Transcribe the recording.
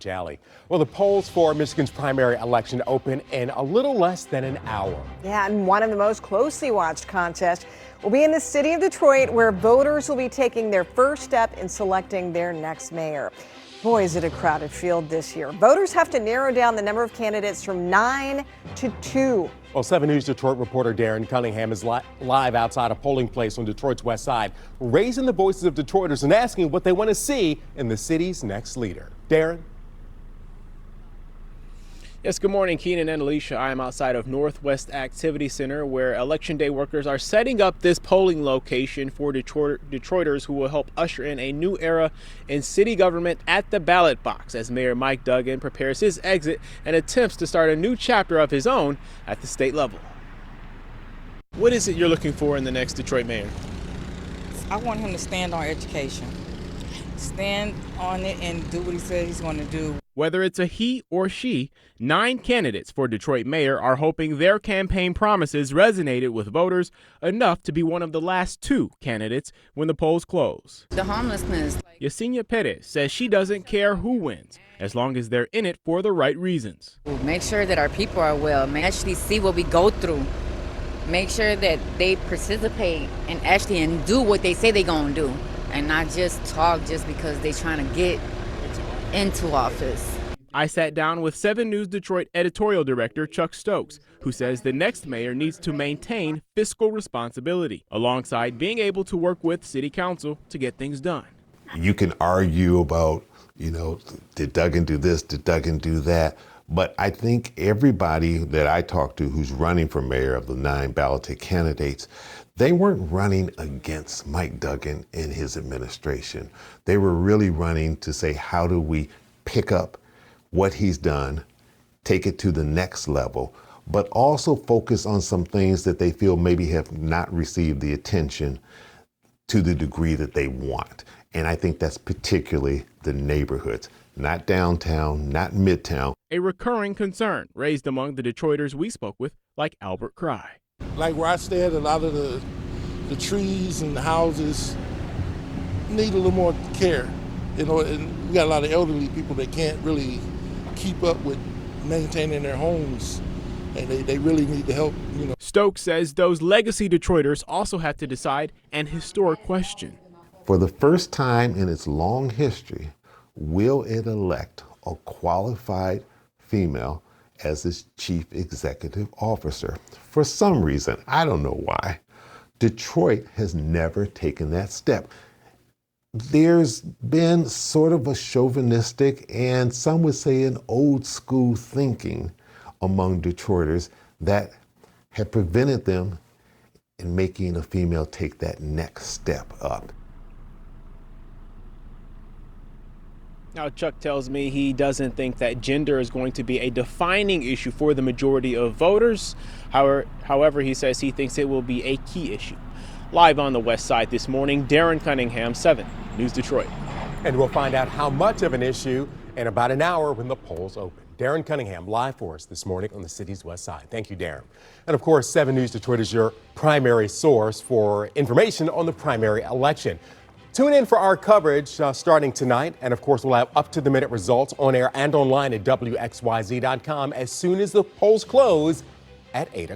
Alley. Well, the polls for Michigan's primary election open in a little less than an hour. Yeah, and one of the most closely watched contests will be in the city of Detroit, where voters will be taking their first step in selecting their next mayor. Boy, is it a crowded field this year. Voters have to narrow down the number of candidates from 9 to 2. Well, 7 News Detroit reporter Darren Cunningham is live outside a polling place on Detroit's west side, raising the voices of Detroiters and asking what they want to see in the city's next leader. Darren? Yes, good morning, Keenan and Alicia. I am outside of Northwest Activity Center, where Election Day workers are setting up this polling location for Detroiters who will help usher in a new era in city government at the ballot box as Mayor Mike Duggan prepares his exit and attempts to start a new chapter of his own at the state level. What is it you're looking for in the next Detroit mayor? I want him to stand on education. Stand on it and do what he said he's going to do. Whether it's a he or she, 9 candidates for Detroit mayor are hoping their campaign promises resonated with voters enough to be one of the last 2 candidates when the polls close. The homelessness. Yesenia Perez says she doesn't care who wins, as long as they're in it for the right reasons. Make sure that our people are well, actually see what we go through. Make sure that they participate and actually do what they say they're going to do, and not just talk just because they're trying to get into office. I sat down with 7 News Detroit editorial director Chuck Stokes, who says the next mayor needs to maintain fiscal responsibility alongside being able to work with city council to get things done. You can argue about, did Duggan do this, did Duggan do that? But I think everybody that I talked to who's running for mayor of the 9 balloted candidates, they weren't running against Mike Duggan and his administration. They were really running to say, how do we pick up what he's done, take it to the next level, but also focus on some things that they feel maybe have not received the attention to the degree that they want. And I think that's particularly the neighborhoods, not downtown, not midtown. A recurring concern raised among the Detroiters we spoke with, like Albert Cry. Like where I stay at, a lot of the trees and the houses need a little more care. And we got a lot of elderly people that can't really keep up with maintaining their homes, and they really need the help. Stokes says those legacy Detroiters also have to decide an historic question. For the first time in its long history, will it elect a qualified female as its chief executive officer? For some reason, I don't know why, Detroit has never taken that step. There's been sort of a chauvinistic and some would say an old school thinking among Detroiters that have prevented them in making a female take that next step up. Now, Chuck tells me he doesn't think that gender is going to be a defining issue for the majority of voters. However, he says he thinks it will be a key issue. Live on the west side this morning, Darren Cunningham, 7 News Detroit. And we'll find out how much of an issue in about an hour when the polls open. Darren Cunningham live for us this morning on the city's west side. Thank you, Darren. And of course, 7 News Detroit is your primary source for information on the primary election. Tune in for our coverage starting tonight. And of course, we'll have up-to-the-minute results on air and online at WXYZ.com as soon as the polls close at 8 o'clock.